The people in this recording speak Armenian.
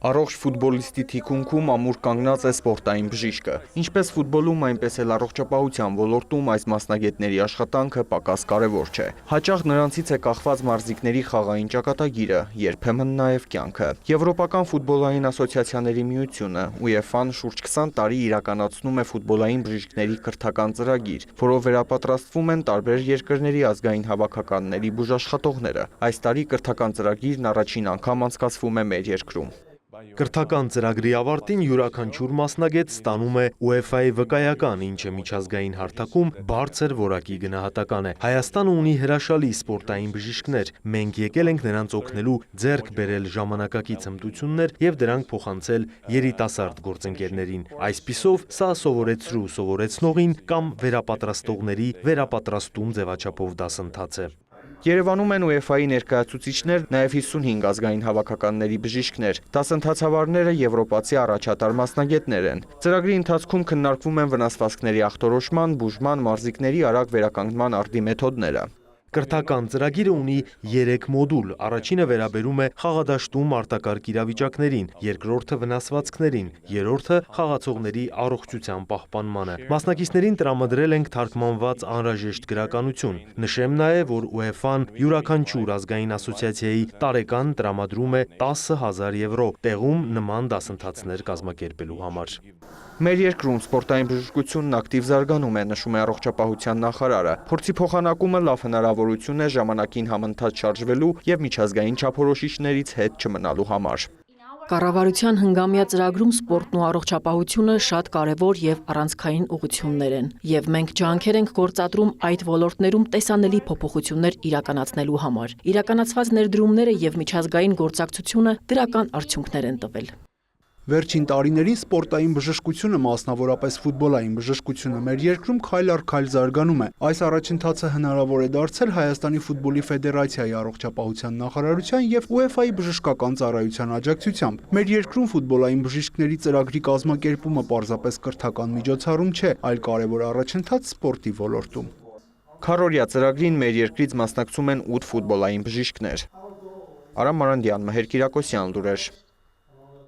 Առողջ ֆուտբոլիստի թիկունքում ամուր կանգնած է սպորտային բժիշկը։ Ինչպես ֆուտբոլում, այնպես էլ առողջապահության ոլորտում այս մասնագետների աշխատանքը պակաս կարևոր չէ։ Հաճախ նրանցից է կախված մարզիկների խաղային ճակատագիրը, երբեմն նաև կյանքը։ Եվրոպական ֆուտբոլային ասոցիացիաների միությունը UEFA-ն շուրջ 20 տարի իրականացնում է ֆուտբոլային բժիշկների կրթական ծրագիր, որով վերապատրաստվում են տարբեր երկրների ազգային հավաքականների բուժաշխատողները։ Այս տարի կրթական ծրագիրն առաջին անգամ անցկացվում է մեր երկրում։ Կրթական ծրագրի ավարտին յուրաքանչյուր մասնագետ ստանում է UEFA-ի վկայական, ինչը միջազգային հարթակում բարձր որակի գնահատական է։ Հայաստանը ունի հրաշալի սպորտային բժիշկներ։ Մենք եկել ենք նրանց օգնելու ձեռք բերել ժամանակակից հմտություններ եւ դրանք փոխանցել երիտասարդ գործընկերներին։ Այսպիսով, սա սովորեցնողին կամ վերապատրաստողների վերապատրաստում ձևաչափով դասընթաց է։ Երևանում են UEFA-ի ներկայացուցիչներ, նաև 55 ազգային հավաքականների բժիշկներ։ Դասընթացավարները եվրոպացի առաջատար մասնագետներ են։ Ծրագրի ընթացքում քննարկվում են վնասվածքների ախտորոշման, բուժման, մարզիկների արագ վերականգնման արդի մեթոդները։ Կրթական ծրագիրը ունի 3 մոդուլ։ Առաջինը վերաբերում է խաղադաշտում արտակարգ իրավիճակներին, երկրորդը վնասվածքներին, երրորդը խաղացողների առողջության պահպանմանը։ Մասնակիցներին տրամադրել ենք թարգմանված անհրաժեշտ գրականություն։ Նշեմ նաև, որ UEFA-ն յուրաքանչյուր ազգային ասոցիացիայի տարեկան տրամադրում է 10,000 եվրո տեղում նման դասընթացներ կազմակերպելու համար։ Մեր երկրում սպորտային բժշկությունն ակտիվ զարգանում է, նշում է առողջապահության նախարարը։ Փորձի փոխանակումը լավ հնարավորություն է ժամանակին համընթաց շարժվելու եւ միջազգային չափորոշիչներից հետ չմնալու համար։ Կառավարության հնգամյա ծրագրում սպորտն ու առողջապահությունը շատ կարևոր եւ առանցքային ուղղություններ են, եւ մենք ջանքեր ենք գործադրում այդ ոլորտներում տեսանելի փոփոխություններ իրականացնելու համար։ Իրականացված ներդրումները եւ միջազգային գործակցությունը դրական արդյունքներ են տվել։ Վերջին տարիներին սպորտային բժշկությունը, մասնավորապես ֆուտբոլային բժշկությունը մեր երկրում քայլ առ քայլ զարգանում է։ Այս առաջընթացը հնարավոր է դարձել Հայաստանի ֆուտբոլի ֆեդերացիայի առողջապահության նախարարության եւ UEFA-ի բժշկական ծառայության աջակցությամբ։ Մեր երկրում ֆուտբոլային բժիշկների ծրագրի կազմակերպումը պարզապես կրթական միջոցառում չէ, այլ կարևոր առաջընթաց սպորտի ոլորտում։ Քառօրյա ծրագրին մեր երկրից մասնակցում են 8 ֆուտբոլային բժիշկներ։ Արամ Մարանդյան, Մհեր Կիրակոսյան, լուրեր։